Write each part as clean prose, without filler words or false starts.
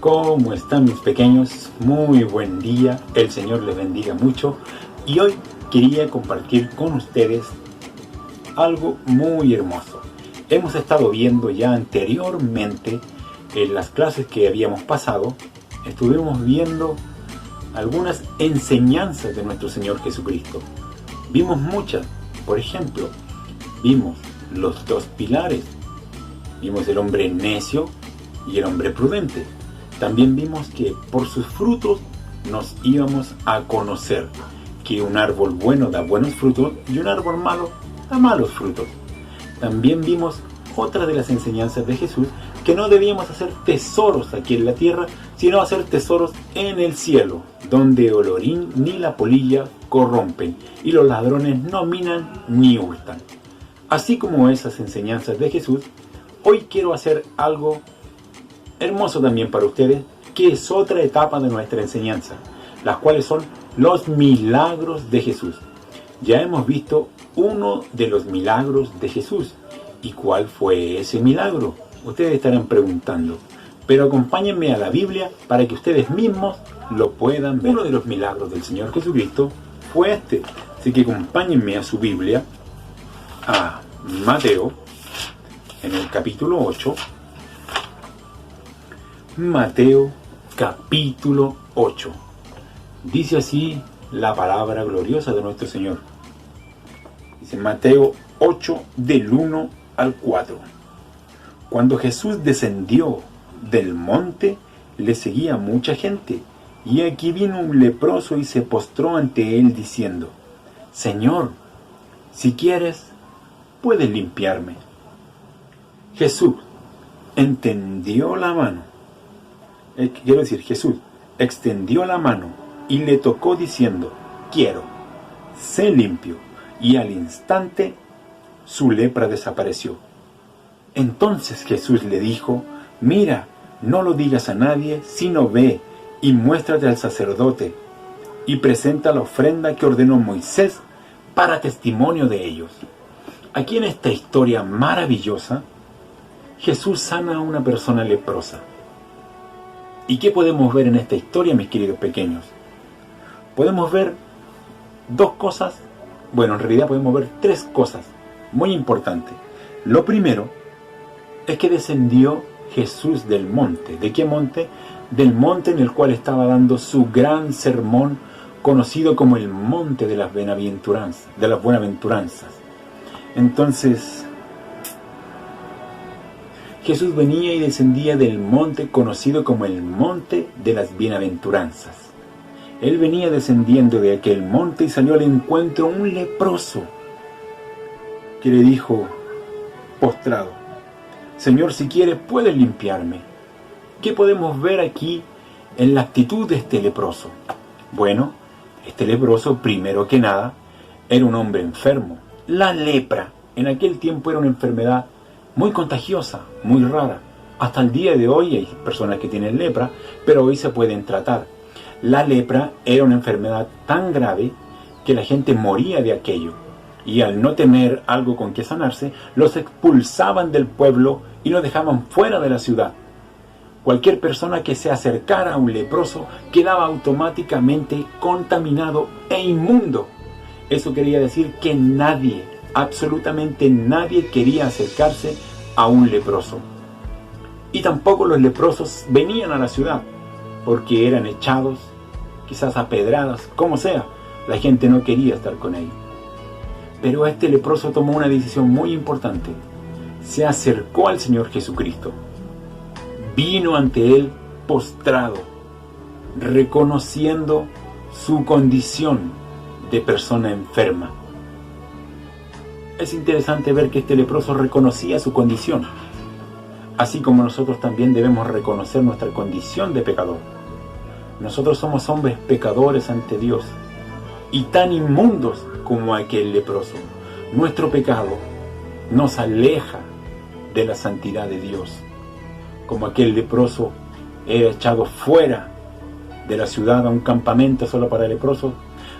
¿Cómo están mis pequeños? Muy buen día, el Señor les bendiga mucho. Y hoy quería compartir con ustedes algo muy hermoso. Hemos estado viendo ya anteriormente en las clases que habíamos pasado, estuvimos viendo algunas enseñanzas de nuestro Señor Jesucristo. Vimos muchas, por ejemplo, vimos los dos pilares, vimos el hombre necio y el hombre prudente. También vimos que por sus frutos nos íbamos a conocer, que un árbol bueno da buenos frutos y un árbol malo da malos frutos. También vimos otra de las enseñanzas de Jesús, que no debíamos hacer tesoros aquí en la tierra, sino hacer tesoros en el cielo, donde el orín ni la polilla corrompen, y los ladrones no minan ni hurtan. Así como esas enseñanzas de Jesús, hoy quiero hacer algo hermoso también para ustedes, que es otra etapa de nuestra enseñanza, las cuales son los milagros de Jesús. Ya hemos visto uno de los milagros de Jesús. ¿Y cuál fue ese milagro? Ustedes estarán preguntando, pero acompáñenme a la Biblia para que ustedes mismos lo puedan ver. Uno de los milagros del Señor Jesucristo fue este. Así que acompáñenme a su Biblia, a Mateo, en el capítulo 8. Mateo capítulo 8. Dice así la palabra gloriosa de nuestro Señor. Dice Mateo 8 del 1 al 4. Cuando Jesús descendió del monte, le seguía mucha gente, y aquí vino un leproso y se postró ante él diciendo: Señor, si quieres, puedes limpiarme. Jesús extendió la mano y le tocó diciendo: quiero, sé limpio. Y al instante su lepra desapareció. Entonces Jesús le dijo: mira, no lo digas a nadie, sino ve y muéstrate al sacerdote y presenta la ofrenda que ordenó Moisés para testimonio de ellos. Aquí en esta historia maravillosa, Jesús sana a una persona leprosa. ¿Y qué podemos ver en esta historia, mis queridos pequeños? Podemos ver dos cosas. Bueno, en realidad podemos ver tres cosas muy importantes. Lo primero es que descendió Jesús del monte. ¿De qué monte? Del monte en el cual estaba dando su gran sermón, conocido como el monte de las bienaventuranzas. Entonces, Jesús venía y descendía del monte conocido como el monte de las bienaventuranzas. Él venía descendiendo de aquel monte y salió al encuentro un leproso que le dijo, postrado: Señor, si quieres, puedes limpiarme. ¿Qué podemos ver aquí en la actitud de este leproso? Bueno, este leproso, primero que nada, era un hombre enfermo. La lepra en aquel tiempo era una enfermedad muy contagiosa, muy rara. Hasta el día de hoy hay personas que tienen lepra, pero hoy se pueden tratar. La lepra era una enfermedad tan grave que la gente moría de aquello. Y al no tener algo con que sanarse, los expulsaban del pueblo y los dejaban fuera de la ciudad. Cualquier persona que se acercara a un leproso quedaba automáticamente contaminado e inmundo. Eso quería decir que nadie, absolutamente nadie, quería acercarse a un leproso. Y tampoco los leprosos venían a la ciudad, porque eran echados, quizás a pedradas, como sea. La gente no quería estar con él. Pero este leproso tomó una decisión muy importante. Se acercó al Señor Jesucristo. Vino ante él postrado, reconociendo su condición de persona enferma. Es interesante ver que este leproso reconocía su condición, así como nosotros también debemos reconocer nuestra condición de pecador. Nosotros somos hombres pecadores ante Dios y tan inmundos como aquel leproso. Nuestro pecado nos aleja de la santidad de Dios. Como aquel leproso era echado fuera de la ciudad a un campamento solo para leprosos,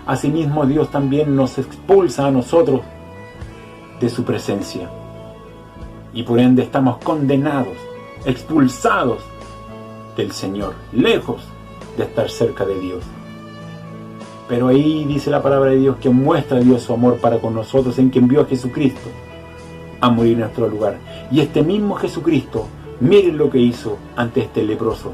asimismo Dios también nos expulsa a nosotros de su presencia. Y por ende estamos condenados, expulsados del Señor, lejos de estar cerca de Dios. Pero ahí dice la palabra de Dios que muestra a Dios su amor para con nosotros en que envió a Jesucristo a morir en nuestro lugar. Y este mismo Jesucristo, miren lo que hizo ante este leproso.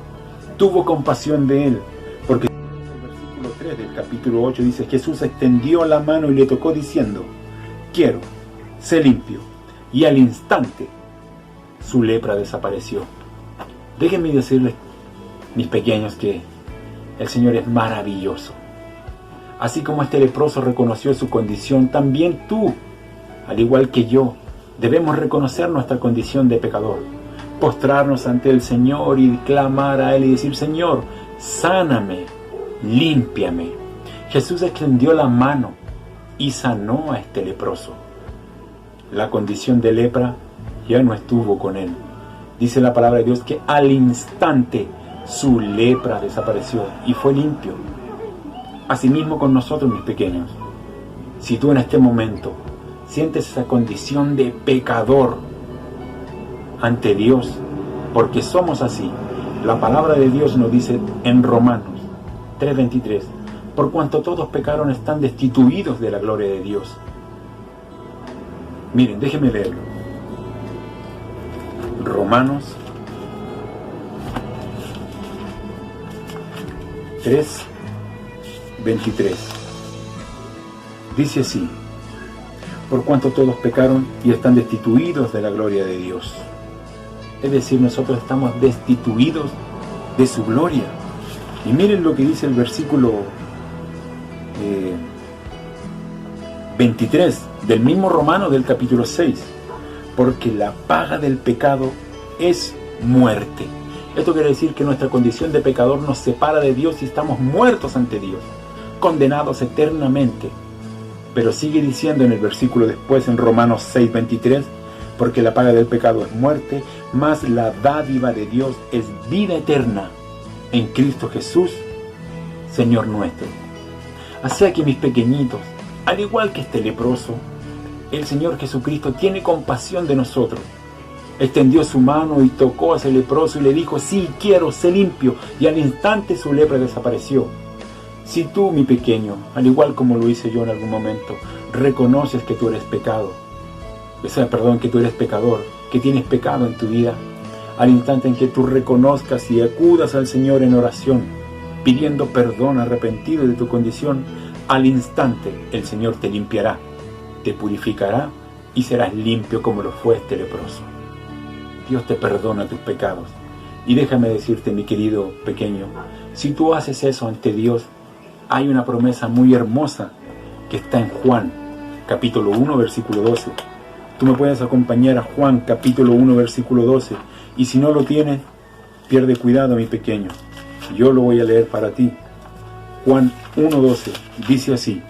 Tuvo compasión de él, porque el versículo 3 del capítulo 8 dice: Jesús extendió la mano y le tocó diciendo: quiero, sé limpio. Y al instante su lepra desapareció. Déjenme decirles, mis pequeños, que el Señor es maravilloso. Así como este leproso reconoció su condición, también tú, al igual que yo, debemos reconocer nuestra condición de pecador, postrarnos ante el Señor y clamar a Él y decir: Señor, sáname, límpiame. Jesús extendió la mano y sanó a este leproso. La condición de lepra ya no estuvo con él. Dice la palabra de Dios que al instante su lepra desapareció y fue limpio. Asimismo con nosotros, mis pequeños. Si tú en este momento sientes esa condición de pecador ante Dios, porque somos así, la palabra de Dios nos dice en Romanos 3:23: por cuanto todos pecaron, están destituidos de la gloria de Dios. Miren, déjenme leerlo. Romanos 3:23 dice así: por cuanto todos pecaron y están destituidos de la gloria de Dios. Es decir, nosotros estamos destituidos de su gloria. Y miren lo que dice el versículo 23 del mismo Romano del capítulo 6: porque la paga del pecado es muerte. Esto quiere decir que nuestra condición de pecador nos separa de Dios y estamos muertos ante Dios, condenados eternamente. Pero sigue diciendo en el versículo después, en Romanos 6:23: porque la paga del pecado es muerte, mas la dádiva de Dios es vida eterna en Cristo Jesús, Señor nuestro. Así que, mis pequeñitos, al igual que este leproso, el Señor Jesucristo tiene compasión de nosotros. Extendió su mano y tocó a ese leproso y le dijo: sí, quiero, sé limpio. Y al instante su lepra desapareció. Si tú, mi pequeño, al igual como lo hice yo en algún momento, reconoces que tú eres pecado, que tú eres pecador, que tienes pecado en tu vida, al instante en que tú reconozcas y acudas al Señor en oración, pidiendo perdón, arrepentido de tu condición, al instante el Señor te limpiará, te purificará y serás limpio como lo fue este leproso. Dios te perdona tus pecados. Y déjame decirte, mi querido pequeño, si tú haces eso ante Dios, hay una promesa muy hermosa que está en Juan, capítulo 1, versículo 12. Tú me puedes acompañar a Juan, capítulo 1, versículo 12. Y si no lo tienes, pierde cuidado, mi pequeño. Yo lo voy a leer para ti. Juan 1:12 dice así: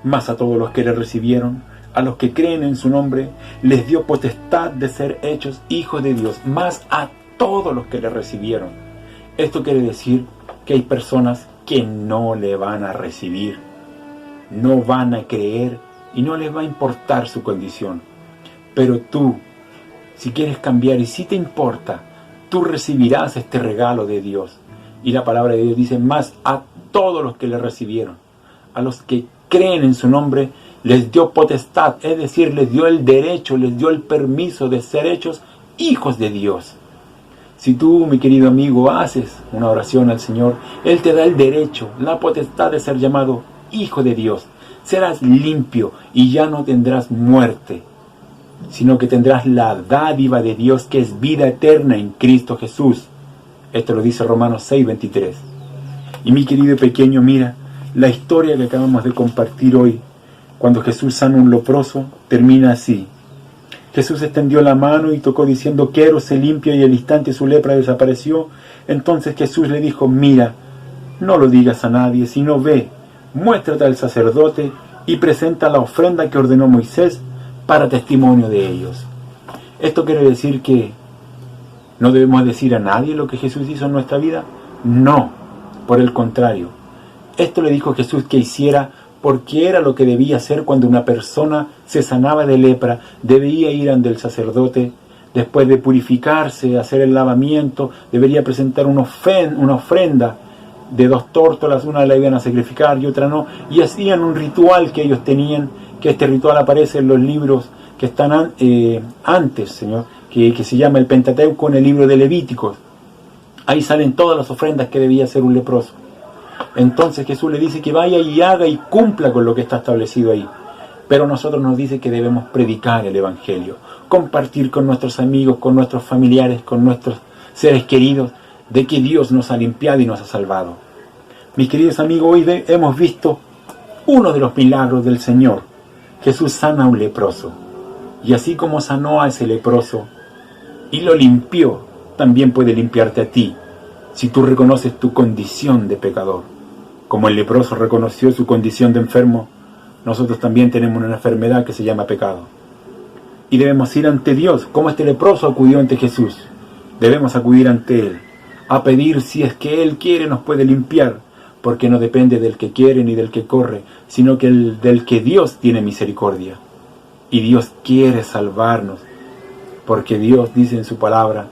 mas a todos los que le recibieron, a los que creen en su nombre, les dio potestad de ser hechos hijos de Dios. Mas a todos los que le recibieron. Esto quiere decir que hay personas que no le van a recibir, no van a creer y no les va a importar su condición. Pero tú, si quieres cambiar y si te importa, tú recibirás este regalo de Dios. Y la palabra de Dios dice: más a todos los que le recibieron, a los que creen en su nombre, les dio potestad, es decir, les dio el derecho, les dio el permiso de ser hechos hijos de Dios. Si tú, mi querido amigo, haces una oración al Señor, Él te da el derecho, la potestad de ser llamado hijo de Dios. Serás limpio y ya no tendrás muerte, sino que tendrás la dádiva de Dios, que es vida eterna en Cristo Jesús. Esto lo dice Romanos 6:23. Y mi querido pequeño, mira, la historia que acabamos de compartir hoy, cuando Jesús sana a un leproso, termina así: Jesús extendió la mano y tocó diciendo: quiero, sé limpio. Y al instante su lepra desapareció. Entonces Jesús le dijo: mira, no lo digas a nadie, sino ve, muéstrate al sacerdote y presenta la ofrenda que ordenó Moisés para testimonio de ellos. Esto quiere decir que no debemos decir a nadie lo que Jesús hizo en nuestra vida. No, por el contrario. Esto le dijo Jesús que hiciera porque era lo que debía hacer cuando una persona se sanaba de lepra. Debía ir ante el sacerdote, después de purificarse, hacer el lavamiento, debería presentar una ofrenda de 2 tórtolas, una la iban a sacrificar y otra no, y hacían un ritual que ellos tenían, que este ritual aparece en los libros que están antes, Señor, que se llama el Pentateuco, en el libro de Levíticos. Ahí salen todas las ofrendas que debía hacer un leproso. Entonces Jesús le dice que vaya y haga y cumpla con lo que está establecido ahí. Pero a nosotros nos dice que debemos predicar el Evangelio, compartir con nuestros amigos, con nuestros familiares, con nuestros seres queridos, de que Dios nos ha limpiado y nos ha salvado. Mis queridos amigos, hoy hemos visto uno de los milagros del Señor. Jesús sana a un leproso. Y así como sanó a ese leproso y lo limpió, también puede limpiarte a ti, si tú reconoces tu condición de pecador. Como el leproso reconoció su condición de enfermo, nosotros también tenemos una enfermedad que se llama pecado. Y debemos ir ante Dios, como este leproso acudió ante Jesús. Debemos acudir ante Él, a pedir si es que Él quiere nos puede limpiar, porque no depende del que quiere ni del que corre, sino que del que Dios tiene misericordia. Y Dios quiere salvarnos, porque Dios dice en su palabra,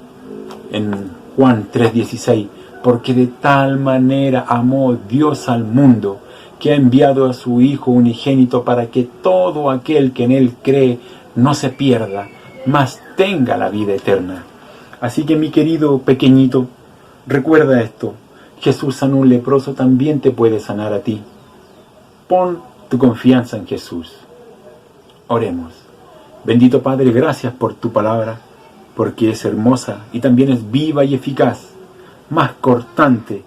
en Juan 3:16, porque de tal manera amó Dios al mundo, que ha enviado a su Hijo unigénito para que todo aquel que en Él cree no se pierda, mas tenga la vida eterna. Así que mi querido pequeñito, recuerda esto, Jesús sanó a un leproso, también te puede sanar a ti. Pon tu confianza en Jesús. Oremos. Bendito Padre, gracias por tu palabra, porque es hermosa y también es viva y eficaz, más cortante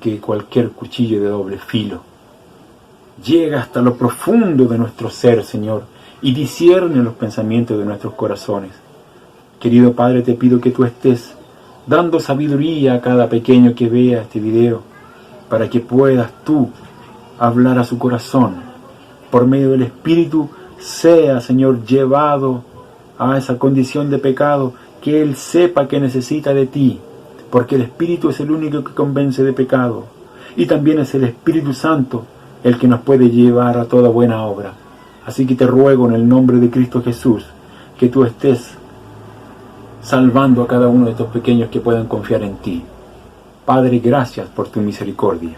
que cualquier cuchillo de doble filo. Llega hasta lo profundo de nuestro ser, Señor, y discierne los pensamientos de nuestros corazones. Querido Padre, te pido que tú estés dando sabiduría a cada pequeño que vea este video, para que puedas tú hablar a su corazón. Por medio del Espíritu sea, Señor, llevado a esa condición de pecado, que Él sepa que necesita de ti, porque el Espíritu es el único que convence de pecado, y también es el Espíritu Santo el que nos puede llevar a toda buena obra. Así que te ruego en el nombre de Cristo Jesús, que tú estés salvando a cada uno de estos pequeños que puedan confiar en ti. Padre, gracias por tu misericordia,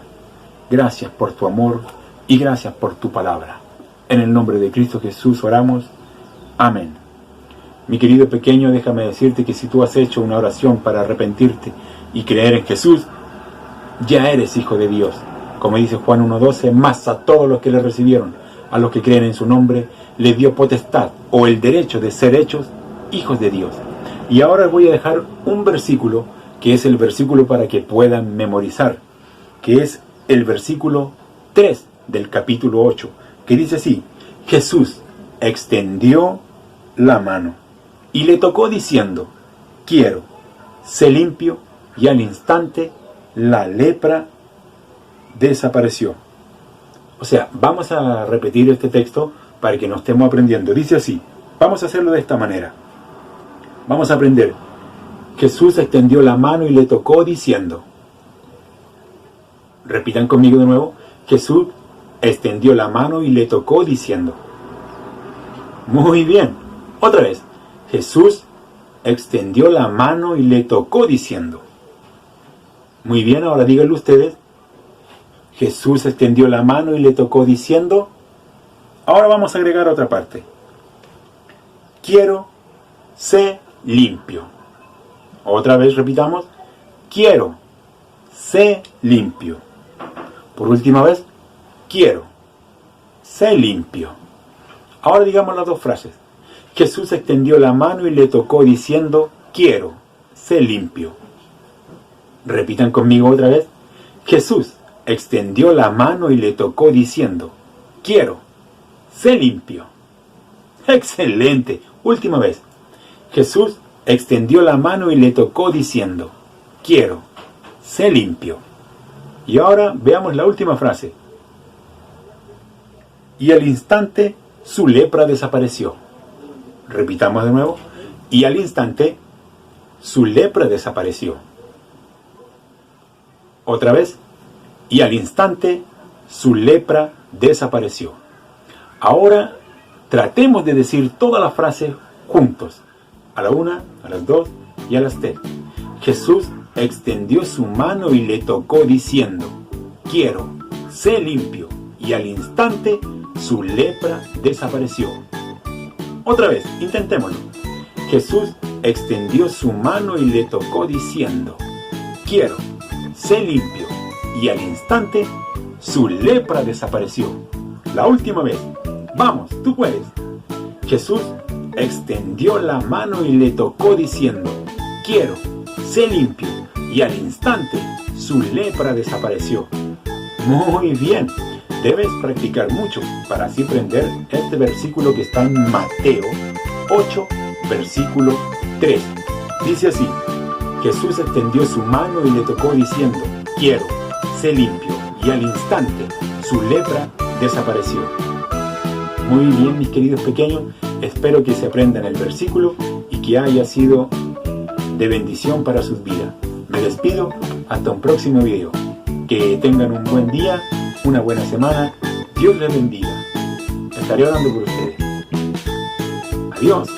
gracias por tu amor y gracias por tu palabra. En el nombre de Cristo Jesús oramos. Amén. Mi querido pequeño, déjame decirte que si tú has hecho una oración para arrepentirte y creer en Jesús, ya eres hijo de Dios. Como dice Juan 1:12, más a todos los que le recibieron, a los que creen en su nombre, les dio potestad o el derecho de ser hechos hijos de Dios. Y ahora voy a dejar un versículo, que es el versículo para que puedan memorizar, que es el versículo 3 del capítulo 8, que dice así: Jesús extendió la mano y le tocó diciendo, quiero, sé limpio, y al instante la lepra desapareció. O sea, vamos a repetir este texto para que nos estemos aprendiendo. Dice así, vamos a hacerlo de esta manera. Vamos a aprender. Jesús extendió la mano y le tocó diciendo. Repitan conmigo de nuevo. Jesús extendió la mano y le tocó diciendo. Muy bien. Otra vez. Jesús extendió la mano y le tocó diciendo. Muy bien, ahora díganlo ustedes. Jesús extendió la mano y le tocó diciendo. Ahora vamos a agregar otra parte. Quiero, sé limpio. Otra vez repitamos. Quiero, sé limpio. Por última vez. Quiero, sé limpio. Ahora digamos las dos frases. Jesús extendió la mano y le tocó diciendo, quiero, sé limpio. Repitan conmigo otra vez. Jesús extendió la mano y le tocó diciendo, quiero, sé limpio. ¡Excelente! Última vez. Jesús extendió la mano y le tocó diciendo, quiero, sé limpio. Y ahora veamos la última frase. Y al instante su lepra desapareció. Repitamos de nuevo. Y al instante su lepra desapareció. Otra vez. Y al instante su lepra desapareció. Ahora tratemos de decir toda la frase juntos. a la 1, a las 2 y a las 3. Jesús extendió su mano y le tocó diciendo: quiero, sé limpio. Y al instante su lepra desapareció. Otra vez, intentémoslo. Jesús extendió su mano y le tocó diciendo: quiero, sé limpio. Y al instante su lepra desapareció. La última vez. Vamos, tú puedes. Jesús extendió la mano y le tocó diciendo: quiero, sé limpio. Y al instante su lepra desapareció. Muy bien. Debes practicar mucho para así aprender este versículo que está en Mateo 8, versículo 3. Dice así: Jesús extendió su mano y le tocó diciendo: quiero, sé limpio. Y al instante su lepra desapareció. Muy bien, mis queridos pequeños, espero que se aprendan el versículo y que haya sido de bendición para sus vidas. Me despido, hasta un próximo video. Que tengan un buen día, una buena semana. Dios les bendiga. Estaré orando por ustedes. Adiós.